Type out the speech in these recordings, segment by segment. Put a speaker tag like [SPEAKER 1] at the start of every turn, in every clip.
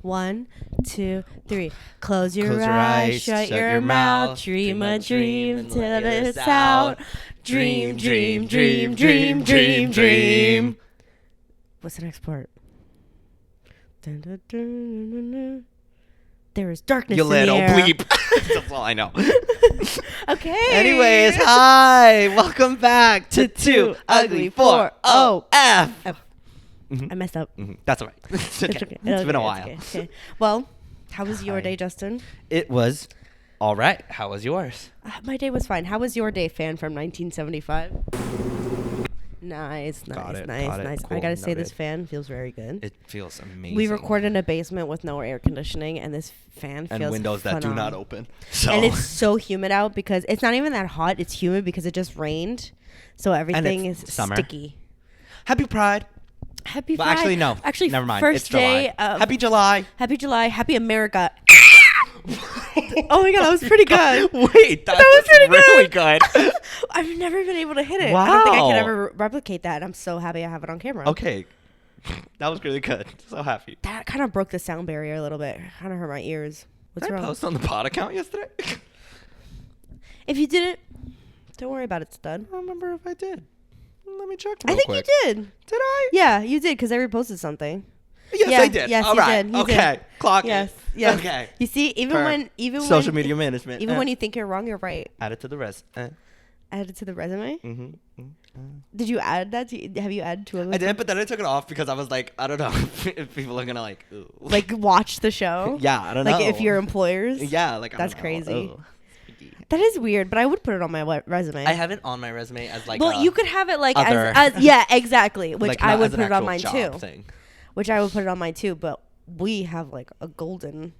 [SPEAKER 1] 1, 2, 3. Close your eyes, shut your mouth, dream a dream until it's out. Dream, dream, dream, dream, dream, dream. What's the next part? Dun, dun, dun, dun, dun. There is darkness
[SPEAKER 2] You
[SPEAKER 1] in the
[SPEAKER 2] little
[SPEAKER 1] air.
[SPEAKER 2] bleep. That's all I know.
[SPEAKER 1] Okay.
[SPEAKER 2] Anyways, hi. Welcome back to 2 Ugly 4 OF.
[SPEAKER 1] I messed up.
[SPEAKER 2] That's all right. It's okay. It's been a while.
[SPEAKER 1] Okay. Well, how was your day, Justin?
[SPEAKER 2] It was all right. How was yours?
[SPEAKER 1] My day was fine. How was your day, fan from 1975? Nice.
[SPEAKER 2] Cool,
[SPEAKER 1] I gotta say, this fan feels very good.
[SPEAKER 2] It feels amazing.
[SPEAKER 1] We record in a basement with no air conditioning, and this fan feels
[SPEAKER 2] and windows
[SPEAKER 1] phenomenal.
[SPEAKER 2] that do not open. So.
[SPEAKER 1] And it's so humid out because it's not even that hot. It's humid because it just rained, so everything is
[SPEAKER 2] summer.
[SPEAKER 1] sticky.
[SPEAKER 2] Happy Pride.
[SPEAKER 1] Happy
[SPEAKER 2] Well,
[SPEAKER 1] Pride.
[SPEAKER 2] actually, no.
[SPEAKER 1] Actually,
[SPEAKER 2] never mind.
[SPEAKER 1] First
[SPEAKER 2] it's July.
[SPEAKER 1] day.
[SPEAKER 2] Happy July.
[SPEAKER 1] Happy July. Happy America. Oh my god, that was pretty good.
[SPEAKER 2] Wait, that
[SPEAKER 1] was pretty
[SPEAKER 2] really good.
[SPEAKER 1] I've never been able to hit it.
[SPEAKER 2] Wow.
[SPEAKER 1] I don't think I could ever replicate that. I'm so happy I have it on camera.
[SPEAKER 2] Okay. That was really good. So happy.
[SPEAKER 1] That kind of broke the sound barrier a little bit. Kind of hurt my ears. What's
[SPEAKER 2] Did I
[SPEAKER 1] wrong?
[SPEAKER 2] post on the pod account yesterday?
[SPEAKER 1] If you didn't, don't worry about it, stud.
[SPEAKER 2] I don't remember if I did. Let me check
[SPEAKER 1] I
[SPEAKER 2] real
[SPEAKER 1] think
[SPEAKER 2] quick.
[SPEAKER 1] you did.
[SPEAKER 2] Did I?
[SPEAKER 1] Yeah, you did because I reposted something.
[SPEAKER 2] Yes,
[SPEAKER 1] Yeah,
[SPEAKER 2] I did.
[SPEAKER 1] yes,
[SPEAKER 2] All
[SPEAKER 1] you
[SPEAKER 2] right.
[SPEAKER 1] did, you
[SPEAKER 2] Okay.
[SPEAKER 1] did.
[SPEAKER 2] Clock
[SPEAKER 1] Yes.
[SPEAKER 2] it.
[SPEAKER 1] Yes.
[SPEAKER 2] Okay.
[SPEAKER 1] You see, even
[SPEAKER 2] Social
[SPEAKER 1] when
[SPEAKER 2] media management.
[SPEAKER 1] even when you think you're wrong, you're right.
[SPEAKER 2] add it to the rest.
[SPEAKER 1] Add it to the resume.
[SPEAKER 2] Mm-hmm.
[SPEAKER 1] Did you add that? Have you added to it?
[SPEAKER 2] I did, but then I took it off because I was like, I don't know if people are gonna like, ooh.
[SPEAKER 1] Like watch the show.
[SPEAKER 2] Yeah, I don't know.
[SPEAKER 1] Like if you're employers.
[SPEAKER 2] Yeah, like I
[SPEAKER 1] That's
[SPEAKER 2] don't know.
[SPEAKER 1] crazy.
[SPEAKER 2] Ooh.
[SPEAKER 1] That is weird, but I would put it on my resume.
[SPEAKER 2] I have it on my resume as like.
[SPEAKER 1] Well, you could have it like
[SPEAKER 2] other-
[SPEAKER 1] as yeah, exactly. Which
[SPEAKER 2] like,
[SPEAKER 1] I
[SPEAKER 2] not
[SPEAKER 1] would
[SPEAKER 2] as an
[SPEAKER 1] put it on
[SPEAKER 2] actual
[SPEAKER 1] mine
[SPEAKER 2] job
[SPEAKER 1] too.
[SPEAKER 2] thing.
[SPEAKER 1] Which I would put it on mine too, but we have like a golden.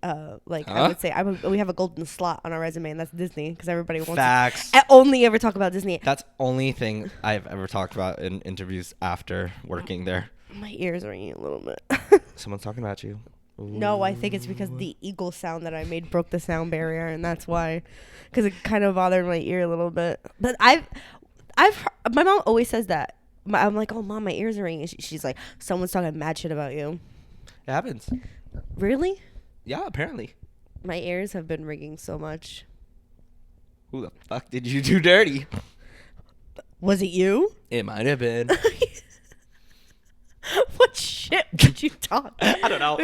[SPEAKER 1] I would say we have a golden slot on our resume, and that's Disney because everybody wants.
[SPEAKER 2] Facts.
[SPEAKER 1] I only ever talk about Disney.
[SPEAKER 2] That's only thing I've ever talked about in interviews after working there.
[SPEAKER 1] My ears are ringing a little bit.
[SPEAKER 2] Someone's talking about you. Ooh.
[SPEAKER 1] No, I think it's because the eagle sound that I made broke the sound barrier, and that's why, because it kind of bothered my ear a little bit. But my mom always says that. I'm like, oh, mom, my ears are ringing. She's like, someone's talking mad shit about you.
[SPEAKER 2] It happens.
[SPEAKER 1] Really?
[SPEAKER 2] Yeah, apparently.
[SPEAKER 1] My ears have been ringing so much.
[SPEAKER 2] Who the fuck did you do dirty?
[SPEAKER 1] Was it you?
[SPEAKER 2] It might have been.
[SPEAKER 1] What shit would you talk?
[SPEAKER 2] I don't know.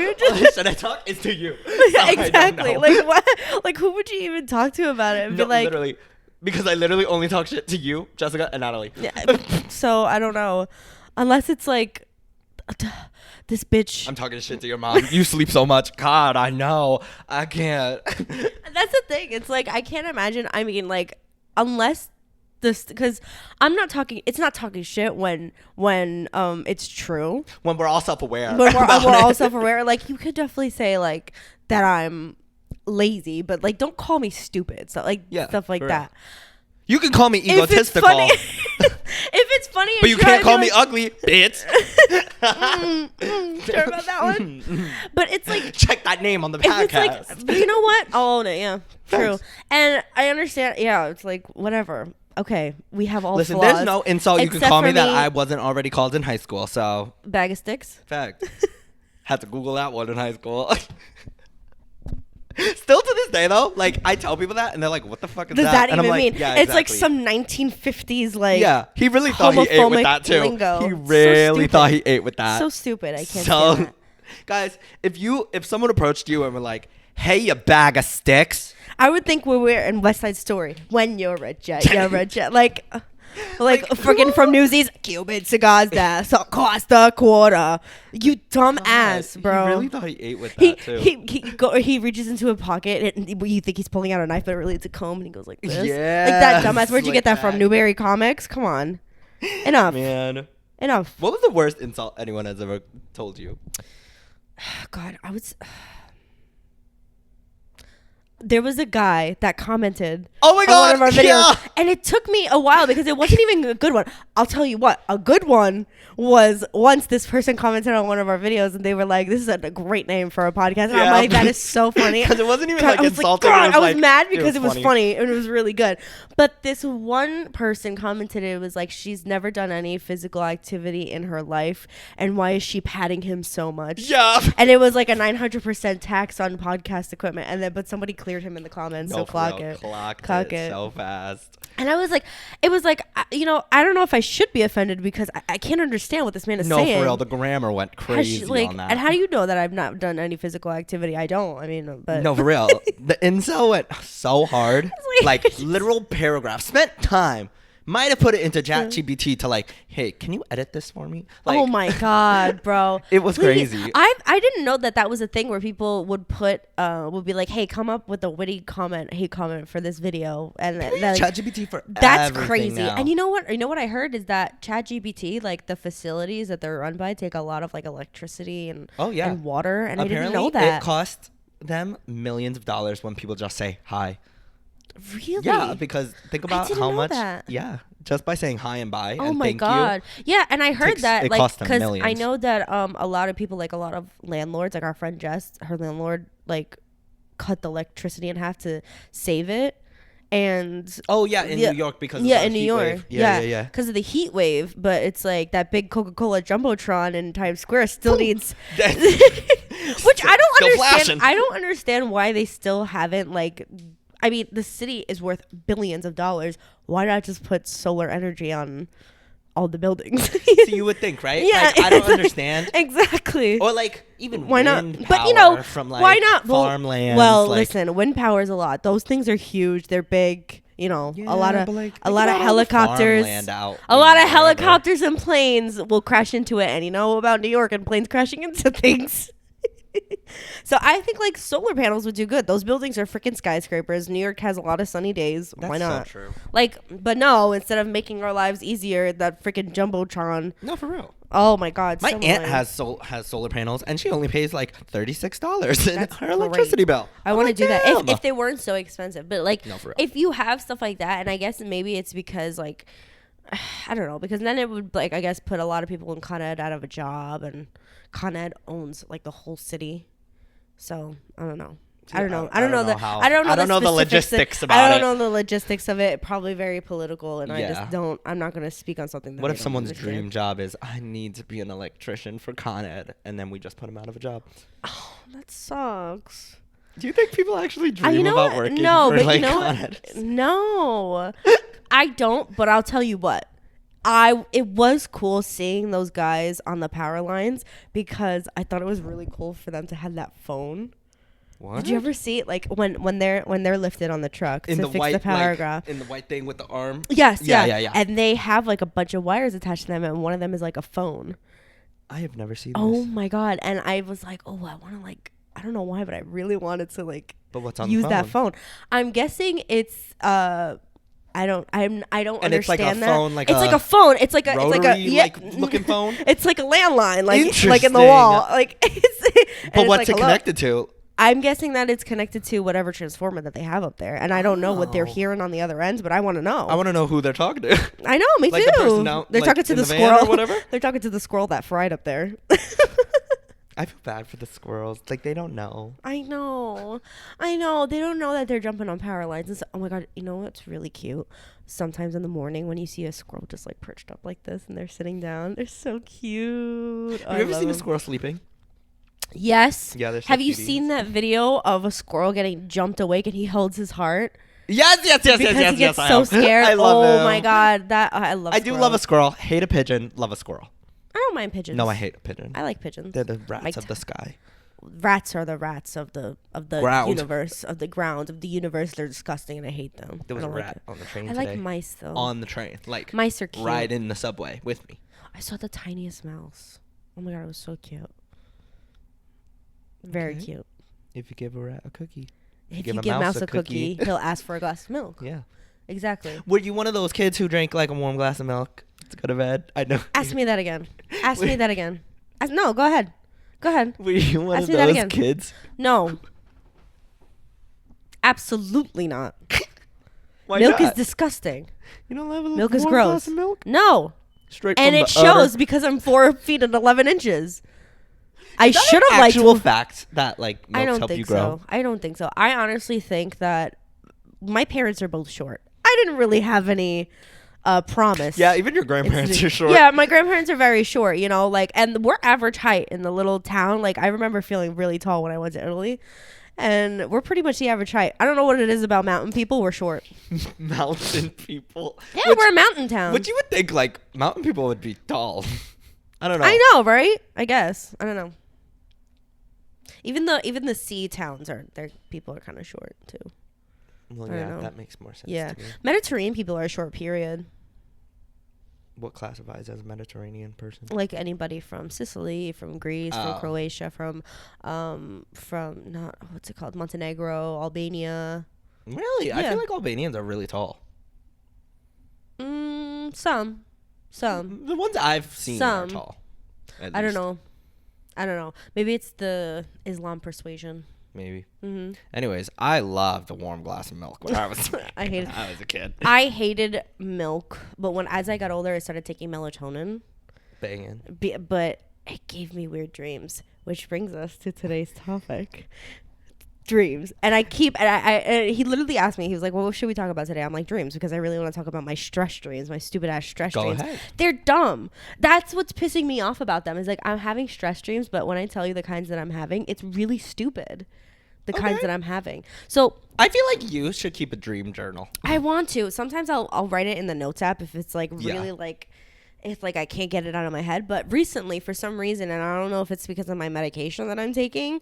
[SPEAKER 2] Should I talk? It's to you.
[SPEAKER 1] Yeah,
[SPEAKER 2] So
[SPEAKER 1] exactly. Like what? Like who would you even talk to about it? And
[SPEAKER 2] No,
[SPEAKER 1] be like,
[SPEAKER 2] literally. Because I literally only talk shit to you, Jessica, and Natalie.
[SPEAKER 1] yeah. So I don't know, unless it's like this bitch.
[SPEAKER 2] I'm talking shit to your mom. You sleep so much. God, I know. I can't.
[SPEAKER 1] That's the thing. It's like I can't imagine. I mean, like unless this, because I'm not talking. It's not talking shit when it's true.
[SPEAKER 2] When we're all self-aware.
[SPEAKER 1] When we're all self-aware. Like you could definitely say like that I'm lazy, but like don't call me stupid. So like stuff like that.
[SPEAKER 2] You can call me egotistical.
[SPEAKER 1] If it's funny,
[SPEAKER 2] but you can't call me ugly, bitch.
[SPEAKER 1] Sure about that one. But it's like
[SPEAKER 2] check that name on the podcast.
[SPEAKER 1] It's like, but you know what? I'll own it. Yeah, true.
[SPEAKER 2] Thanks.
[SPEAKER 1] And I understand. Yeah, it's like whatever. Okay, we have all
[SPEAKER 2] Listen,
[SPEAKER 1] flaws.
[SPEAKER 2] there's no insult you can
[SPEAKER 1] except
[SPEAKER 2] call me
[SPEAKER 1] for
[SPEAKER 2] that I wasn't already called in high school. So
[SPEAKER 1] bag of sticks.
[SPEAKER 2] fact. Had to Google that one in high school. Still to this day though, like I tell people that and they're like, "What the fuck is
[SPEAKER 1] Does that
[SPEAKER 2] and
[SPEAKER 1] even
[SPEAKER 2] I'm like,
[SPEAKER 1] mean?
[SPEAKER 2] Yeah,
[SPEAKER 1] it's like
[SPEAKER 2] exactly.
[SPEAKER 1] some 1950s like.
[SPEAKER 2] Yeah, he really thought he ate with
[SPEAKER 1] homophobic
[SPEAKER 2] that too.
[SPEAKER 1] lingo.
[SPEAKER 2] He
[SPEAKER 1] So
[SPEAKER 2] really thought he
[SPEAKER 1] stupid.
[SPEAKER 2] ate with that.
[SPEAKER 1] So stupid. I can't
[SPEAKER 2] So,
[SPEAKER 1] stand that.
[SPEAKER 2] guys, if someone approached you and were like, "Hey, you bag of sticks,"
[SPEAKER 1] I would think when we're in West Side Story, when you're rich, you're rich. Like freaking from Newsies, Cuban cigars that cost a quarter. You dumb ass, bro.
[SPEAKER 2] He really thought he ate with that too.
[SPEAKER 1] He reaches into a pocket and you think he's pulling out a knife, but really it's a comb, and he goes like this.
[SPEAKER 2] Yeah,
[SPEAKER 1] like that dumbass. Where'd you
[SPEAKER 2] like
[SPEAKER 1] get that from? Newberry Comics? Come on, enough,
[SPEAKER 2] Man,
[SPEAKER 1] enough.
[SPEAKER 2] what was the worst insult anyone has ever told you?
[SPEAKER 1] God, I was. there was a guy that commented
[SPEAKER 2] Oh my
[SPEAKER 1] on
[SPEAKER 2] God,
[SPEAKER 1] one of our videos,
[SPEAKER 2] yeah.
[SPEAKER 1] and it took me a while because it wasn't even a good one. I'll tell you what, a good one was once this person commented on one of our videos, and they were like, "This is a great name for a podcast." And I'm like, "That is so funny."
[SPEAKER 2] Because it wasn't even like
[SPEAKER 1] I was
[SPEAKER 2] insulting.
[SPEAKER 1] God,
[SPEAKER 2] it was
[SPEAKER 1] I was
[SPEAKER 2] like,
[SPEAKER 1] mad because it was
[SPEAKER 2] funny.
[SPEAKER 1] funny and it was really good. But this one person commented, it was like, she's never done any physical activity in her life, and why is she patting him so much?
[SPEAKER 2] Yeah.
[SPEAKER 1] And it was like a 900% tax on podcast equipment, and then but somebody cleared him in the comments, so clock it.
[SPEAKER 2] Clocked it so fast.
[SPEAKER 1] And I was like, it was like, you know, I don't know if I should be offended because I can't understand what this man is saying.
[SPEAKER 2] No, for real, the grammar went crazy on that.
[SPEAKER 1] And how do you know that I've not done any physical activity? I don't. I mean, but
[SPEAKER 2] No, for real, the incel went so hard, like literal paragraphs. Spent time. Might have put it into ChatGPT to like, hey, can you edit this for me? Like,
[SPEAKER 1] oh my God, bro.
[SPEAKER 2] It was crazy.
[SPEAKER 1] I didn't know that was a thing where people would would be like, hey, come up with a witty comment for this video. And then
[SPEAKER 2] ChatGPT for
[SPEAKER 1] that's crazy.
[SPEAKER 2] now.
[SPEAKER 1] And you know what I heard is that ChatGPT, like the facilities that they're run by, take a lot of like electricity and and water. And
[SPEAKER 2] apparently,
[SPEAKER 1] I didn't know that.
[SPEAKER 2] It cost them millions of dollars when people just say hi.
[SPEAKER 1] Really?
[SPEAKER 2] Yeah, because think about how much.
[SPEAKER 1] That.
[SPEAKER 2] Yeah, just by saying hi and bye.
[SPEAKER 1] Oh
[SPEAKER 2] and
[SPEAKER 1] my
[SPEAKER 2] thank
[SPEAKER 1] God.
[SPEAKER 2] You,
[SPEAKER 1] yeah, and I heard that like because
[SPEAKER 2] millions.
[SPEAKER 1] I know that a lot of people, like a lot of landlords, like our friend Jess, her landlord like cut the electricity in half to save it. And
[SPEAKER 2] New York because of
[SPEAKER 1] in
[SPEAKER 2] the
[SPEAKER 1] New
[SPEAKER 2] heat
[SPEAKER 1] York,
[SPEAKER 2] wave. Yeah,
[SPEAKER 1] because of the heat wave. But it's like that big Coca-Cola jumbotron in Times Square still needs, which I don't understand.
[SPEAKER 2] Flashing.
[SPEAKER 1] I don't understand why they still haven't like. I mean, the city is worth billions of dollars. Why not just put solar energy on all the buildings?
[SPEAKER 2] So you would think, right?
[SPEAKER 1] Yeah,
[SPEAKER 2] like, I don't understand.
[SPEAKER 1] Exactly.
[SPEAKER 2] Or like even
[SPEAKER 1] why not?
[SPEAKER 2] wind
[SPEAKER 1] But you
[SPEAKER 2] power
[SPEAKER 1] know,
[SPEAKER 2] from like
[SPEAKER 1] why not?
[SPEAKER 2] farmland?
[SPEAKER 1] Well,
[SPEAKER 2] like,
[SPEAKER 1] listen, wind power is a lot. Those things are huge. They're big. You know,
[SPEAKER 2] yeah,
[SPEAKER 1] a lot of
[SPEAKER 2] like,
[SPEAKER 1] helicopters. A lot of helicopters and planes will crash into it. And you know about New York and planes crashing into things. So I think like solar panels would do good. Those buildings are freaking skyscrapers. New York has a lot of sunny days.
[SPEAKER 2] That's
[SPEAKER 1] why not?
[SPEAKER 2] So true.
[SPEAKER 1] Like, but no, instead of making our lives easier, that freaking jumbotron.
[SPEAKER 2] No, for real.
[SPEAKER 1] Oh my God.
[SPEAKER 2] My aunt has solar panels, and she only pays like $36 in her electricity bill.
[SPEAKER 1] I want to do that if they weren't so expensive. But like,
[SPEAKER 2] No, for real.
[SPEAKER 1] if you have stuff like that, and I guess maybe it's because like, I don't know, because then it would like I guess put a lot of people in Con Ed out of a job, and Con Ed owns like the whole city. So I don't know. I don't know the logistics about it. I don't know the logistics of it. Probably very political, and I just don't. I'm not going to speak on something.
[SPEAKER 2] What if someone's dream job is I need to be an electrician for Con Ed, and then we just put them out of a job?
[SPEAKER 1] Oh, that sucks.
[SPEAKER 2] Do you think people actually dream about working for like Con Ed?
[SPEAKER 1] No, I don't. But I'll tell you what. It was cool seeing those guys on the power lines because I thought it was really cool for them to have that phone.
[SPEAKER 2] What?
[SPEAKER 1] Did you ever see it like when they're lifted on the truck to fix the power graph?
[SPEAKER 2] In the white thing with the arm?
[SPEAKER 1] Yes, yeah.
[SPEAKER 2] And
[SPEAKER 1] they have like a bunch of wires attached to them, and one of them is like a phone.
[SPEAKER 2] I have never seen this.
[SPEAKER 1] Oh my God. And I was like, oh, I want to like, I don't know why, but I really wanted to like
[SPEAKER 2] but what's on
[SPEAKER 1] use
[SPEAKER 2] the phone?
[SPEAKER 1] that phone. I'm guessing it's I don't
[SPEAKER 2] and
[SPEAKER 1] understand
[SPEAKER 2] it's like a
[SPEAKER 1] that.
[SPEAKER 2] phone, like
[SPEAKER 1] it's like a phone. It's like a
[SPEAKER 2] looking phone.
[SPEAKER 1] It's like a landline, like in the wall. Like
[SPEAKER 2] but what's it connected to?
[SPEAKER 1] I'm guessing that it's connected to whatever transformer that they have up there, and I don't know what they're hearing on the other ends, but I want to know.
[SPEAKER 2] I want to know who they're talking to.
[SPEAKER 1] I know, me
[SPEAKER 2] like
[SPEAKER 1] too.
[SPEAKER 2] The person out,
[SPEAKER 1] they're
[SPEAKER 2] like
[SPEAKER 1] talking to the
[SPEAKER 2] squirrel
[SPEAKER 1] or
[SPEAKER 2] whatever.
[SPEAKER 1] They're talking to the squirrel that fried up there.
[SPEAKER 2] I feel bad for the squirrels. Like, they don't know.
[SPEAKER 1] I know. They don't know that they're jumping on power lines. And so, oh my God, you know what's really cute? Sometimes in the morning when you see a squirrel just like perched up like this and they're sitting down, they're so cute.
[SPEAKER 2] Have you ever seen a squirrel sleeping?
[SPEAKER 1] Yes.
[SPEAKER 2] Yeah, they're so
[SPEAKER 1] Have you
[SPEAKER 2] cuties.
[SPEAKER 1] seen that video of a squirrel getting jumped awake and he holds his heart?
[SPEAKER 2] Yes.
[SPEAKER 1] Because he gets so scared.
[SPEAKER 2] I love him.
[SPEAKER 1] My God, I love.
[SPEAKER 2] I do love a squirrel. Hate a pigeon. Love a squirrel.
[SPEAKER 1] I don't mind pigeons.
[SPEAKER 2] No, I hate a pigeon.
[SPEAKER 1] I like pigeons.
[SPEAKER 2] They're the rats of the sky.
[SPEAKER 1] Rats are the rats of the
[SPEAKER 2] ground.
[SPEAKER 1] Universe, of the ground, of the universe. They're disgusting and I hate them.
[SPEAKER 2] There was a rat on the train
[SPEAKER 1] I
[SPEAKER 2] today.
[SPEAKER 1] like mice though.
[SPEAKER 2] On the train. Like
[SPEAKER 1] mice are cute.
[SPEAKER 2] Ride in the subway with me.
[SPEAKER 1] I saw the tiniest mouse. Oh my God, it was so cute. Very cute.
[SPEAKER 2] If you give a rat a cookie.
[SPEAKER 1] If you give mouse a cookie, he'll ask for a glass of milk.
[SPEAKER 2] Yeah.
[SPEAKER 1] Exactly.
[SPEAKER 2] Were you one of those kids who drank like a warm glass of milk to go to bed? I know.
[SPEAKER 1] Ask me that again. Me that again. No, go ahead. Go ahead.
[SPEAKER 2] Were you one
[SPEAKER 1] Ask
[SPEAKER 2] of
[SPEAKER 1] me that
[SPEAKER 2] those
[SPEAKER 1] again.
[SPEAKER 2] kids?
[SPEAKER 1] No. Absolutely not.
[SPEAKER 2] Why
[SPEAKER 1] Milk
[SPEAKER 2] not?
[SPEAKER 1] is disgusting.
[SPEAKER 2] You don't have a
[SPEAKER 1] Milk is
[SPEAKER 2] warm
[SPEAKER 1] gross.
[SPEAKER 2] glass of milk?
[SPEAKER 1] No.
[SPEAKER 2] Straight
[SPEAKER 1] And
[SPEAKER 2] from
[SPEAKER 1] it
[SPEAKER 2] the udder?
[SPEAKER 1] shows because I'm 4 feet and 11 inches. I
[SPEAKER 2] Is that
[SPEAKER 1] should
[SPEAKER 2] an
[SPEAKER 1] have liked
[SPEAKER 2] actual fact that like
[SPEAKER 1] I
[SPEAKER 2] milks
[SPEAKER 1] don't
[SPEAKER 2] help you
[SPEAKER 1] think
[SPEAKER 2] grow.
[SPEAKER 1] so. I don't think so. I honestly think that my parents are both short. I didn't really have any promise.
[SPEAKER 2] Yeah, even your grandparents are short.
[SPEAKER 1] Yeah, my grandparents are very short, you know, like, and we're average height in the little town. Like, I remember feeling really tall when I went to Italy, and we're pretty much the average height. I don't know what it is about mountain people. We're short.
[SPEAKER 2] Mountain people.
[SPEAKER 1] Yeah, we're a mountain town.
[SPEAKER 2] Which you would think like mountain people would be tall. I don't know.
[SPEAKER 1] I know, right? I guess. I don't know. Even the sea towns their people are kind of short too.
[SPEAKER 2] Well,
[SPEAKER 1] I
[SPEAKER 2] yeah,
[SPEAKER 1] don't know.
[SPEAKER 2] that makes more sense
[SPEAKER 1] Yeah,
[SPEAKER 2] to me.
[SPEAKER 1] Mediterranean people are a short period.
[SPEAKER 2] What classifies as a Mediterranean person?
[SPEAKER 1] Like anybody from Sicily, from Greece, from
[SPEAKER 2] Oh.
[SPEAKER 1] Croatia, from not what's it called, Montenegro, Albania.
[SPEAKER 2] Really? I
[SPEAKER 1] Yeah.
[SPEAKER 2] feel like Albanians are really tall.
[SPEAKER 1] Some.
[SPEAKER 2] The ones I've seen are
[SPEAKER 1] Some.
[SPEAKER 2] tall.
[SPEAKER 1] I don't know. Maybe it's the Islam persuasion.
[SPEAKER 2] Maybe.
[SPEAKER 1] Mm-hmm.
[SPEAKER 2] Anyways, I loved a warm glass of milk when I was
[SPEAKER 1] I hated.
[SPEAKER 2] I was a kid.
[SPEAKER 1] I hated milk, but as I got older, I started taking melatonin.
[SPEAKER 2] Banging.
[SPEAKER 1] But it gave me weird dreams, which brings us to today's topic. Dreams. And he literally asked me, he was like, well, what should we talk about today? I'm like, dreams, because I really want to talk about my stress dreams, my stupid ass stress
[SPEAKER 2] Go
[SPEAKER 1] dreams.
[SPEAKER 2] ahead.
[SPEAKER 1] They're dumb. That's what's pissing me off about them, is like, I'm having stress dreams, but when I tell you the kinds that I'm having, it's really stupid. The kinds that I'm having. So
[SPEAKER 2] I feel like you should keep a dream journal.
[SPEAKER 1] I want to. Sometimes I'll write it in the notes app if it's like really like, it's like I can't get it out of my head. But recently, for some reason, and I don't know if it's because of my medication that I'm taking,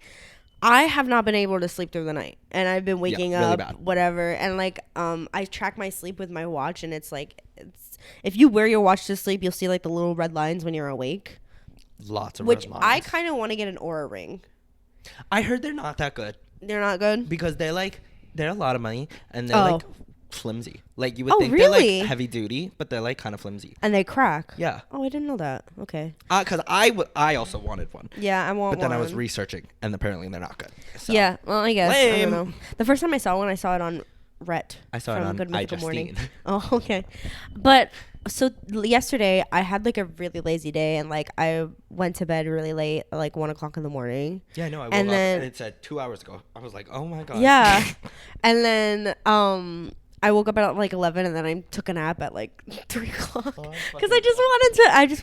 [SPEAKER 1] I have not been able to sleep through the night, and I've been waking
[SPEAKER 2] really
[SPEAKER 1] up,
[SPEAKER 2] bad.
[SPEAKER 1] whatever, and like I track my sleep with my watch, and it's like, if you wear your watch to sleep, you'll see like the little red lines when you're awake.
[SPEAKER 2] Lots of
[SPEAKER 1] Which
[SPEAKER 2] red lines.
[SPEAKER 1] I kind of want to get an Aura ring.
[SPEAKER 2] I heard they're not that good
[SPEAKER 1] They're not good.
[SPEAKER 2] because they're a lot of money and they're like flimsy. Like you would
[SPEAKER 1] Oh,
[SPEAKER 2] think
[SPEAKER 1] really?
[SPEAKER 2] they're like heavy duty, but they're like kind of flimsy.
[SPEAKER 1] And they crack.
[SPEAKER 2] Yeah.
[SPEAKER 1] Oh, I didn't know that. Okay.
[SPEAKER 2] Because I also wanted one.
[SPEAKER 1] Yeah, I want one.
[SPEAKER 2] But then I was researching, and apparently they're not good. So.
[SPEAKER 1] Yeah, well, I guess. I
[SPEAKER 2] Lame.
[SPEAKER 1] don't know. The first time I saw one, I saw it on Rhett.
[SPEAKER 2] I saw it
[SPEAKER 1] from
[SPEAKER 2] on
[SPEAKER 1] Good Mythical Morning.
[SPEAKER 2] iJustine.
[SPEAKER 1] Oh, okay. But so yesterday, I had like a really lazy day, and like I went to bed really late, like 1 o'clock in the morning.
[SPEAKER 2] Yeah, I know. I woke
[SPEAKER 1] And
[SPEAKER 2] up
[SPEAKER 1] then-
[SPEAKER 2] and it said 2 hours ago. I was like, oh my God.
[SPEAKER 1] Yeah. And then I woke up at like 11, and then I took a nap at like 3 o'clock
[SPEAKER 2] Oh,
[SPEAKER 1] because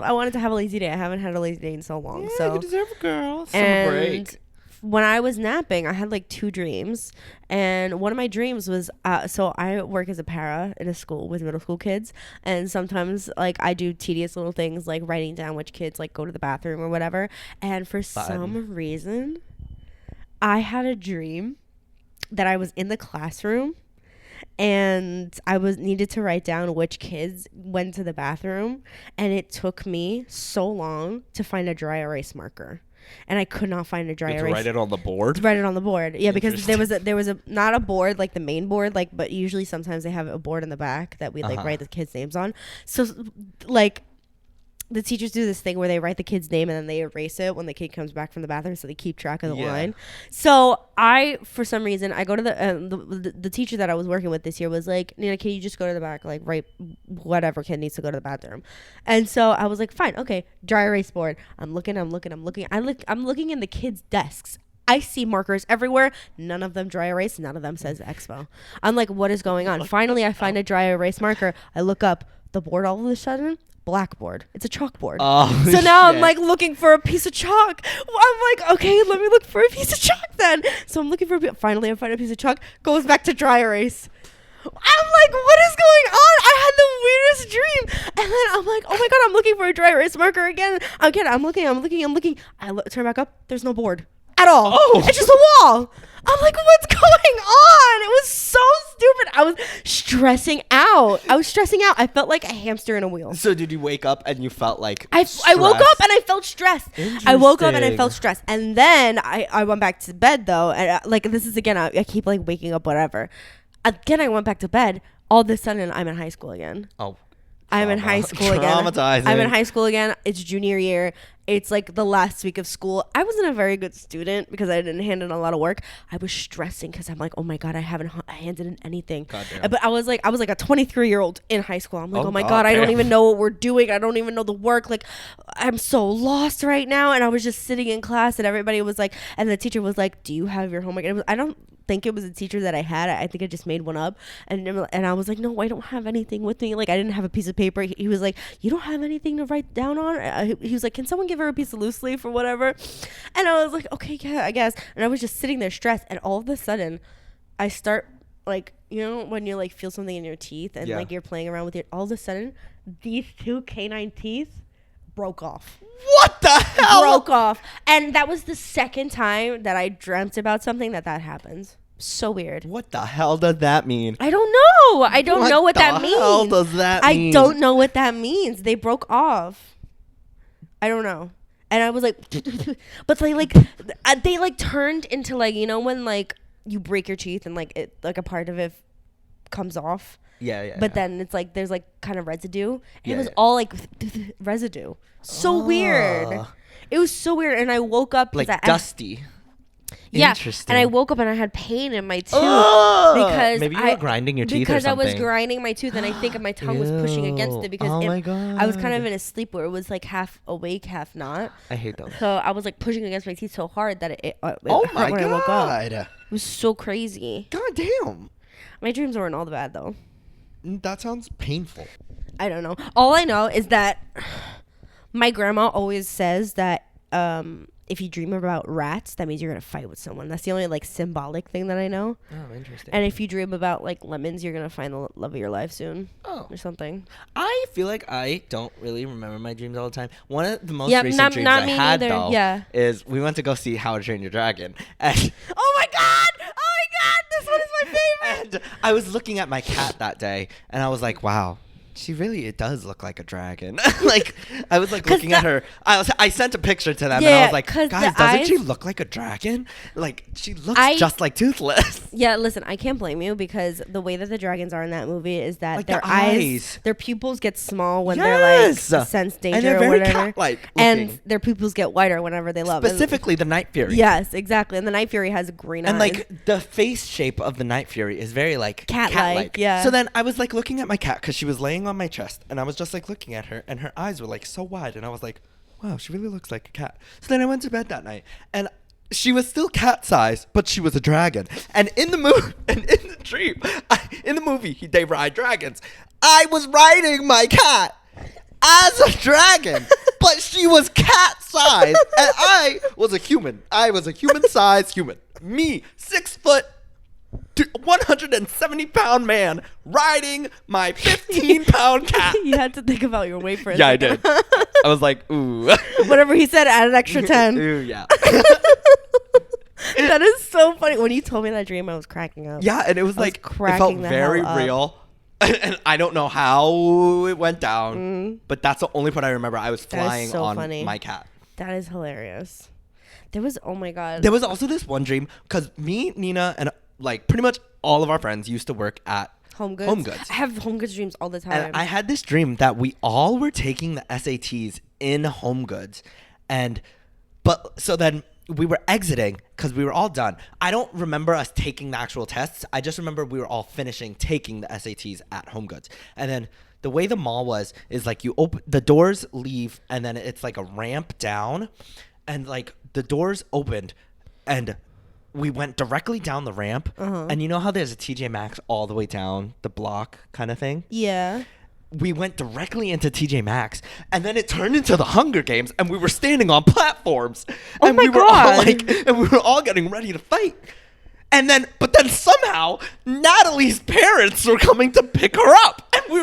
[SPEAKER 1] I wanted to have a lazy day. I haven't had a lazy day in so long.
[SPEAKER 2] Yeah,
[SPEAKER 1] so
[SPEAKER 2] you deserve a girl. Summer
[SPEAKER 1] and
[SPEAKER 2] break.
[SPEAKER 1] when I was napping, I had like 2 dreams, and one of my dreams was so I work as a para in a school with middle school kids, and sometimes like I do tedious little things like writing down which kids like go to the bathroom or whatever, and for some reason I had a dream that I was in the classroom and I needed to write down which kids went to the bathroom, and it took me so long to find a dry erase marker, and I could not find a dry
[SPEAKER 2] You have
[SPEAKER 1] erase.
[SPEAKER 2] to write it on the board.
[SPEAKER 1] To write it on the board, yeah, because there was a not a board like the main board, like, but usually sometimes they have a board in the back that we like write the kids' names on. So like the teachers do this thing where they write the kid's name and then they erase it when the kid comes back from the bathroom, so they keep track of the line. So for some reason, I go to the teacher that I was working with this year was like, Nina, can you just go to the back, like write whatever kid needs to go to the bathroom? And so I was like, fine, okay, dry erase board. I'm looking in the kids' desks. I see markers everywhere. None of them dry erase. None of them says Expo. I'm like, what is going on? Finally, I find a dry erase marker. I look up the board all of a sudden. Blackboard. It's a chalkboard.
[SPEAKER 2] Oh,
[SPEAKER 1] so now I'm like looking for a piece of chalk. I'm like, okay, let me look for a piece of chalk then. So I'm looking for finally I find a piece of chalk. Goes back to dry erase. I'm like, what is going on? I had the weirdest dream. And then I'm like, oh my God, I'm looking for a dry erase marker again. I'm looking. I turn back up. There's no board at all.
[SPEAKER 2] Oh.
[SPEAKER 1] It's just a wall. I'm like, what's going on? It was so stupid. I was stressing out. I felt like a hamster in a wheel.
[SPEAKER 2] So did you wake up and you felt like
[SPEAKER 1] I woke up and I felt stressed. I woke up and I
[SPEAKER 2] Interesting.
[SPEAKER 1] felt stressed. And then I went back to bed though. And like, this is again, I keep like waking up, whatever. Again, I went back to bed. All of a sudden, I'm in high school again.
[SPEAKER 2] Oh.
[SPEAKER 1] I'm in high school again.
[SPEAKER 2] Traumatizing.
[SPEAKER 1] I'm in high school again. It's junior year. It's like the last week of school. I wasn't a very good student because I didn't hand in a lot of work. I was stressing because I'm like, oh my God, I haven't handed in anything. But I was like a 23-year-old in high school. I'm like, oh my God, I don't even know what we're doing. I don't even know the work. Like, I'm so lost right now. And I was just sitting in class and everybody was like, and the teacher was like, do you have your homework? And I don't think it was a teacher that I had. I think I just made one up. And I was like, no, I don't have anything with me. Like, I didn't have a piece of paper. He was like, you don't have anything to write down on? He was like, can someone give her a piece of loose leaf or whatever? And I was like, okay, yeah, I guess. And I was just sitting there stressed. And all of a sudden, I start, like, you know, when you, like, feel something in your teeth and, like, you're playing around with it. All of a sudden, these two canine teeth broke off.
[SPEAKER 2] What the hell?
[SPEAKER 1] Broke off. And that was the second time that I dreamt about something that happens. So weird.
[SPEAKER 2] What the hell does that mean?
[SPEAKER 1] I don't know. I don't know what that means.
[SPEAKER 2] What the hell does that mean?
[SPEAKER 1] I don't know what that means. They broke off. I don't know. And I was like, but they like turned into, like, you know, when, like, you break your teeth and, like, it, like, a part of it comes off.
[SPEAKER 2] Yeah.
[SPEAKER 1] But then it's like there's, like, kind of residue. And it was all, like, residue. So weird. It was so weird. And I woke up
[SPEAKER 2] like dusty.
[SPEAKER 1] Yeah,
[SPEAKER 2] Interesting.
[SPEAKER 1] and I woke up and I had pain in my tooth because
[SPEAKER 2] maybe you were grinding your teeth or something.
[SPEAKER 1] Because I was grinding my tooth and I think my tongue was pushing against it because
[SPEAKER 2] my God.
[SPEAKER 1] I was kind of in a sleep where it was like half awake, half not.
[SPEAKER 2] I hate those.
[SPEAKER 1] So I was like pushing against my teeth so hard that it hurt
[SPEAKER 2] my
[SPEAKER 1] when I woke up.
[SPEAKER 2] God.
[SPEAKER 1] It was so crazy.
[SPEAKER 2] God damn.
[SPEAKER 1] My dreams weren't all that bad though.
[SPEAKER 2] That sounds painful.
[SPEAKER 1] I don't know. All I know is that my grandma always says that if you dream about rats, that means you're gonna fight with someone. That's the only, like, symbolic thing that I know.
[SPEAKER 2] Oh, interesting.
[SPEAKER 1] And if you dream about, like, lemons, you're gonna find the love of your life soon.
[SPEAKER 2] Oh.
[SPEAKER 1] Or something.
[SPEAKER 2] I feel like I don't really remember my dreams all the time. One of the most recent dreams I had, though, is we went to go see How to Train Your Dragon. And
[SPEAKER 1] oh my God! This one is my favorite!
[SPEAKER 2] And I was looking at my cat that day, and I was like, wow. It does look like a dragon. Like, I was like looking at her. I sent a picture to them and I was like, guys, doesn't she look like a dragon? Like, she looks just like Toothless.
[SPEAKER 1] Yeah, listen, I can't blame you because the way that the dragons are in that movie is that
[SPEAKER 2] like
[SPEAKER 1] their eyes, their pupils get small when they're like sense danger
[SPEAKER 2] and they're
[SPEAKER 1] or
[SPEAKER 2] very
[SPEAKER 1] whatever.
[SPEAKER 2] cat-like
[SPEAKER 1] and their pupils get wider whenever they love.
[SPEAKER 2] Specifically the Night Fury.
[SPEAKER 1] Yes, exactly. And the Night Fury has green eyes.
[SPEAKER 2] And like the face shape of the Night Fury is very like cat-like.
[SPEAKER 1] Yeah.
[SPEAKER 2] So then I was like looking at my cat because she was laying on my chest and I was just like looking at her and her eyes were like so wide and I was like, wow, she really looks like a cat. So then I went to bed that night and she was still cat size, but she was a dragon. And in the movie, and in the dream, in the movie, they ride dragons. I was riding my cat as a dragon, but she was cat size, and I was a human. I was a human-sized human. Me, 6 foot, 170-pound man riding my 15-pound cat.
[SPEAKER 1] You had to think about your weight for a
[SPEAKER 2] second.
[SPEAKER 1] I
[SPEAKER 2] did. I was like, ooh.
[SPEAKER 1] Whatever he said, add an extra 10.
[SPEAKER 2] Ooh, yeah.
[SPEAKER 1] That is so funny. When you told me that dream, I was cracking up.
[SPEAKER 2] Yeah, and it was like, it felt very real. And I don't know how it went down, but that's the only part I remember. I was flying on my cat.
[SPEAKER 1] That is hilarious. There was, oh my God.
[SPEAKER 2] There was also this one dream, because me, Nina, and like pretty much all of our friends used to work at Home Goods.
[SPEAKER 1] I have Home Goods dreams all the time.
[SPEAKER 2] And I had this dream that we all were taking the SATs in Home Goods. So then we were exiting because we were all done. I don't remember us taking the actual tests. I just remember we were all finishing taking the SATs at Home Goods. And then the way the mall is like you open the doors, leave, and then it's like a ramp down, and like the doors opened, and we went directly down the ramp. And you know how there's a TJ Maxx all the way down the block kind of thing?
[SPEAKER 1] Yeah.
[SPEAKER 2] We went directly into TJ Maxx, and then it turned into the Hunger Games, and we were standing on platforms.
[SPEAKER 1] Oh my God.
[SPEAKER 2] And we were all getting ready to fight. But then somehow Natalie's parents were coming to pick her up. And we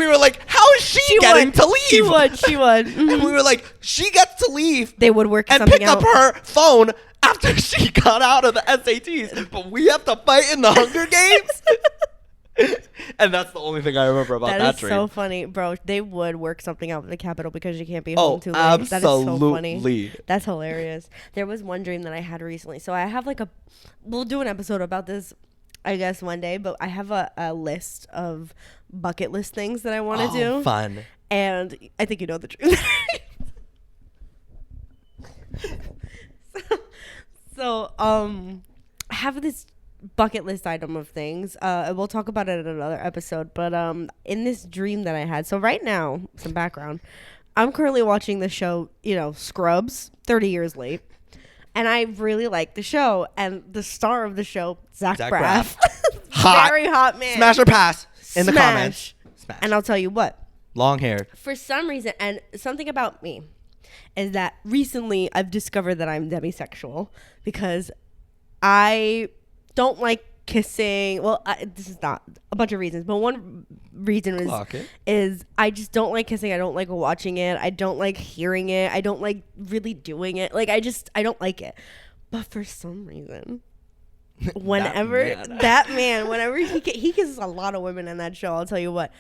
[SPEAKER 2] were like, how is she getting to leave?
[SPEAKER 1] She would. Mm-hmm.
[SPEAKER 2] And we were like, she gets to leave.
[SPEAKER 1] They would work
[SPEAKER 2] and
[SPEAKER 1] something
[SPEAKER 2] pick
[SPEAKER 1] out.
[SPEAKER 2] up her phone after she got out of the SATs. But we have to fight in the Hunger Games. And that's the only thing I remember about that dream.
[SPEAKER 1] That is so funny, bro. They would work something out with the Capitol because you can't be home too late.
[SPEAKER 2] Absolutely.
[SPEAKER 1] That is so funny. That's hilarious. There was one dream that I had recently. So I have we'll do an episode about this, I guess, one day. But I have a list of bucket list things that I want to do.
[SPEAKER 2] Fun.
[SPEAKER 1] And I think you know the dream. So, I have this bucket list item of things. We'll talk about it in another episode. But in this dream that I had, so right now, some background. I'm currently watching the show, Scrubs, 30 years late. And I really like the show. And the star of the show, Zach Braff.
[SPEAKER 2] Hot.
[SPEAKER 1] Very hot man.
[SPEAKER 2] Smash or pass in the comments. Smash.
[SPEAKER 1] And I'll tell you what.
[SPEAKER 2] Long hair.
[SPEAKER 1] For some reason, and something about me is that recently I've discovered that I'm demisexual because I don't like kissing. Well, this is not a bunch of reasons, but one reason is I just don't like kissing. I don't like watching it. I don't like hearing it. I don't like really doing it. Like I don't like it. But for some reason, whenever whenever he kisses a lot of women in that show, I'll tell you what,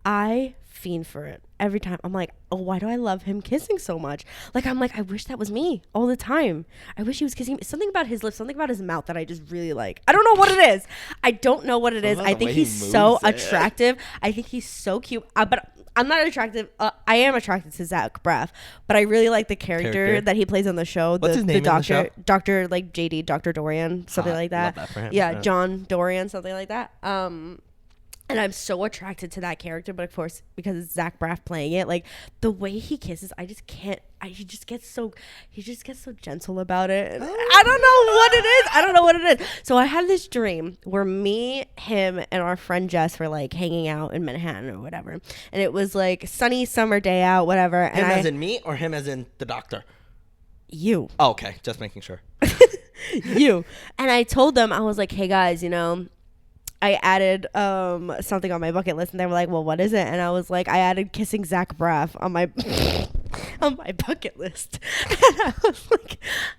[SPEAKER 1] I fiend for it every time. I'm like, oh, why do I love him kissing so much? Like, I'm like, I wish that was me all the time. I wish he was kissing me. Something about his lips, something about his mouth that I just really like. I don't know what it is. I think he's so attractive. I think he's so cute. But I'm not attractive. I am attracted to Zach Braff, but I really like the character that he plays on the show.
[SPEAKER 2] What's his name
[SPEAKER 1] doctor,
[SPEAKER 2] in the show?
[SPEAKER 1] Dr. like JD, Dr. Dorian, something like that.
[SPEAKER 2] Love that for him.
[SPEAKER 1] Yeah, John Dorian, something like that. And I'm so attracted to that character, but of course, because it's Zach Braff playing it, like the way he kisses, I just can't. He just gets so gentle about it. And I don't know what it is. So I had this dream where me, him, and our friend Jess were like hanging out in Manhattan or whatever, and it was like sunny summer day out, whatever. And
[SPEAKER 2] him as in me or him as in the doctor?
[SPEAKER 1] You.
[SPEAKER 2] Oh, okay, just making sure.
[SPEAKER 1] You. And I told them, I was like, hey guys, I added something on my bucket list, and they were like, well, what is it? And I was like, I added kissing Zach Braff on my on my bucket list. And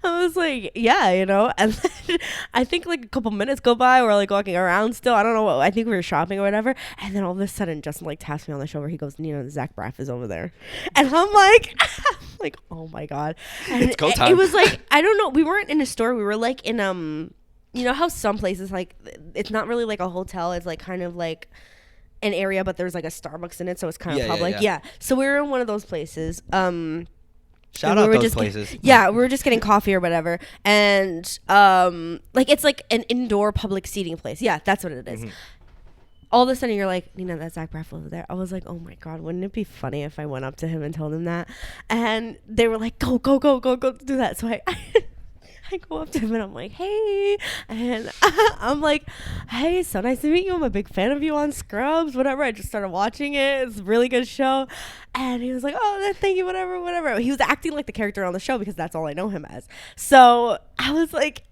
[SPEAKER 1] I was like, yeah, and then I think like a couple minutes go by, we're like walking around still, I don't know what, I think we were shopping or whatever, and then all of a sudden Justin like taps me on the shoulder. He goes, Zach Braff is over there. And I'm like oh my god. And
[SPEAKER 2] it's go time.
[SPEAKER 1] It was like, I don't know, we weren't in a store, we were like in you know how some places, like, it's not really like a hotel. It's like kind of like an area, but there's like a Starbucks in it, so it's kind of public. Yeah. So we were in one of those places.
[SPEAKER 2] Shout out those places.
[SPEAKER 1] We were just getting coffee or whatever. And like it's like an indoor public seating place. Yeah, that's what it is. Mm-hmm. All of a sudden you're like, Nina, that's Zach Braff over there. I was like, oh my God, wouldn't it be funny if I went up to him and told him that? And they were like, go do that. So I go up to him and I'm like, hey. And I'm like, hey, so nice to meet you. I'm a big fan of you on Scrubs, whatever. I just started watching it. It's a really good show. And he was like, oh, thank you, whatever. He was acting like the character on the show because that's all I know him as. So I was like,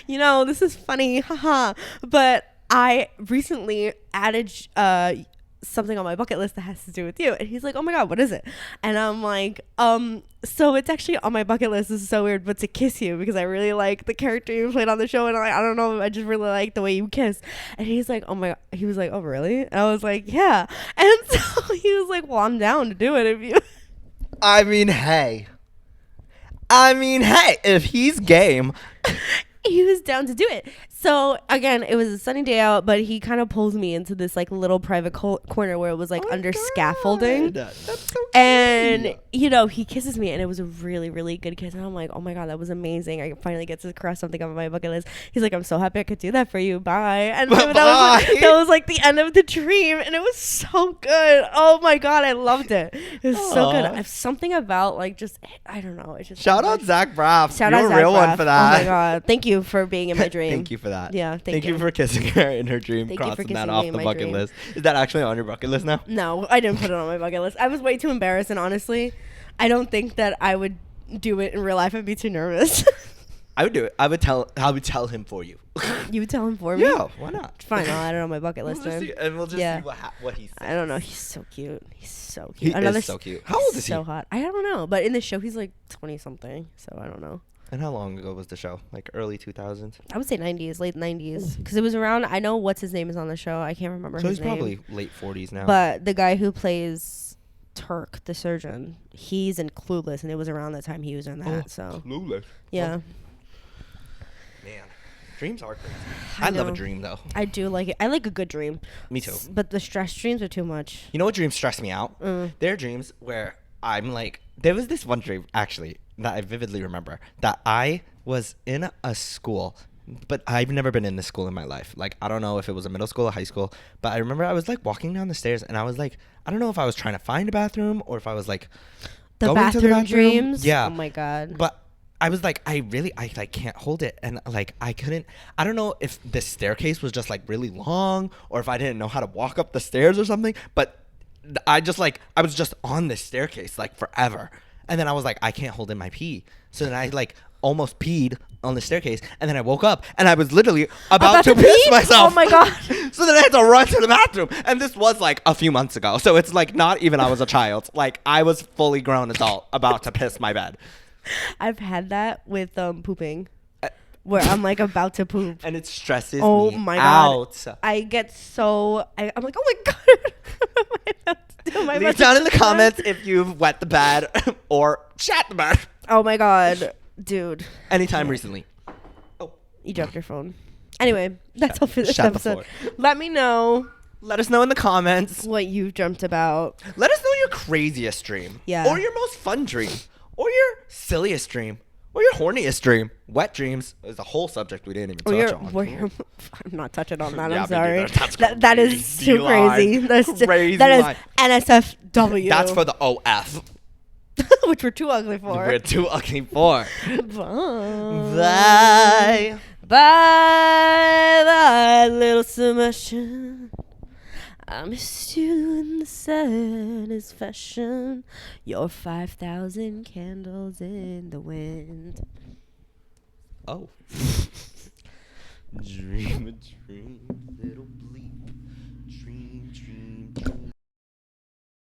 [SPEAKER 1] this is funny, haha. But I recently added something on my bucket list that has to do with you. And he's like, oh my God, what is it? And I'm like, so it's actually on my bucket list. This is so weird, but to kiss you, because I really like the character you played on the show, and I don't know, I just really like the way you kiss. And he's like, oh my God. He was like, oh really? And I was like, yeah. And so he was like, well, I'm down to do it if you
[SPEAKER 2] I mean, hey, if he's game.
[SPEAKER 1] He was down to do it. So again, it was a sunny day out, but he kind of pulls me into this like little private corner where it was like under scaffolding. That's so cute. And he kisses me, and it was a really, really good kiss. And I'm like, oh my God, that was amazing. I finally get to cross something off my bucket list. He's like, I'm so happy I could do that for you. Bye. And that was like the end of the dream, and it was so good. Oh my God, I loved it. It was so good. I have something about like just, I don't know. It's just
[SPEAKER 2] shout out Zach Braff.
[SPEAKER 1] You're
[SPEAKER 2] a real one for that.
[SPEAKER 1] Oh my God, thank you for being in my dream.
[SPEAKER 2] Thank you for that.
[SPEAKER 1] Yeah, thank you
[SPEAKER 2] for kissing her in her dream, crossing that off the bucket list. Is that actually on your bucket list now?
[SPEAKER 1] No, I didn't put it on my bucket list. I was way too embarrassed, and honestly, I don't think that I would do it in real life. I'd be too nervous.
[SPEAKER 2] I would do it. I would tell him for you.
[SPEAKER 1] You would tell him for me?
[SPEAKER 2] Yeah, why not?
[SPEAKER 1] Fine, I'll add it on my bucket list.
[SPEAKER 2] We'll just see what he says.
[SPEAKER 1] I don't know. He's so cute. He's so
[SPEAKER 2] cute. He is so cute. How old is he?
[SPEAKER 1] So hot. I don't know, but in the show he's like 20 something. So I don't know.
[SPEAKER 2] And how long ago was the show? Like early 2000s?
[SPEAKER 1] I would say 90s, late 90s. Because it was around, I know what's his name is on the show. I can't remember his name.
[SPEAKER 2] So he's probably late 40s now.
[SPEAKER 1] But the guy who plays Turk, the surgeon, he's in Clueless. And it was around that time he was in that. So
[SPEAKER 2] Clueless.
[SPEAKER 1] Yeah.
[SPEAKER 2] Man, dreams are crazy. I love a dream, though.
[SPEAKER 1] I do like it. I like a good dream.
[SPEAKER 2] Me too.
[SPEAKER 1] But the stress dreams are too much.
[SPEAKER 2] You know what dreams stress me out? There are dreams where I'm like, there was this one dream, actually. that I vividly remember that I was in a school, but I've never been in this school in my life. Like, I don't know if it was a middle school or high school, but I remember I was like walking down the stairs and I was like, I don't know if I was trying to find a bathroom or if I was like
[SPEAKER 1] The
[SPEAKER 2] going to the
[SPEAKER 1] bathroom
[SPEAKER 2] bathroom.
[SPEAKER 1] dreams.
[SPEAKER 2] Yeah.
[SPEAKER 1] Oh my god.
[SPEAKER 2] But I was like, I like can't hold it. And like, I don't know if the staircase was just like really long or if I didn't know how to walk up the stairs or something, but I was just on this staircase like forever. And then I was like, I can't hold in my pee. So then I like almost peed on the staircase. And then I woke up and I was literally about to piss myself.
[SPEAKER 1] Oh my god.
[SPEAKER 2] So then I had to run to the bathroom. And this was like a few months ago. So it's like not even I was a child. Like I was fully grown adult about to piss my bed.
[SPEAKER 1] I've had that with pooping, where I'm like about to poop,
[SPEAKER 2] and it stresses
[SPEAKER 1] oh
[SPEAKER 2] me
[SPEAKER 1] my
[SPEAKER 2] out.
[SPEAKER 1] god. I get so I'm like, oh my god. What am I about to do?
[SPEAKER 2] Leave down in the comments if you've wet the bed or shat the bed.
[SPEAKER 1] Oh my god, dude.
[SPEAKER 2] Anytime recently. Oh,
[SPEAKER 1] you dropped your phone. Anyway, that's all for this
[SPEAKER 2] Shat
[SPEAKER 1] episode.
[SPEAKER 2] before.
[SPEAKER 1] Let me know
[SPEAKER 2] Let us know in the comments.
[SPEAKER 1] what you've dreamt about.
[SPEAKER 2] Let us know your craziest dream.
[SPEAKER 1] Yeah.
[SPEAKER 2] Or your most fun dream. Or your silliest dream. Or your horniest dream. Wet dreams is a whole subject we didn't even touch on.
[SPEAKER 1] I'm not touching on that.
[SPEAKER 2] Yeah,
[SPEAKER 1] I'm sorry.
[SPEAKER 2] me neither.
[SPEAKER 1] That is too crazy. That's
[SPEAKER 2] Crazy
[SPEAKER 1] that is
[SPEAKER 2] line.
[SPEAKER 1] NSFW.
[SPEAKER 2] That's for the OF.
[SPEAKER 1] which we're too ugly for.
[SPEAKER 2] We're too ugly for.
[SPEAKER 1] Bye.
[SPEAKER 2] Bye.
[SPEAKER 1] Bye, little submission. I missed you in the satisfaction. Your 5,000 candles in the wind.
[SPEAKER 2] Oh. Dream a dream.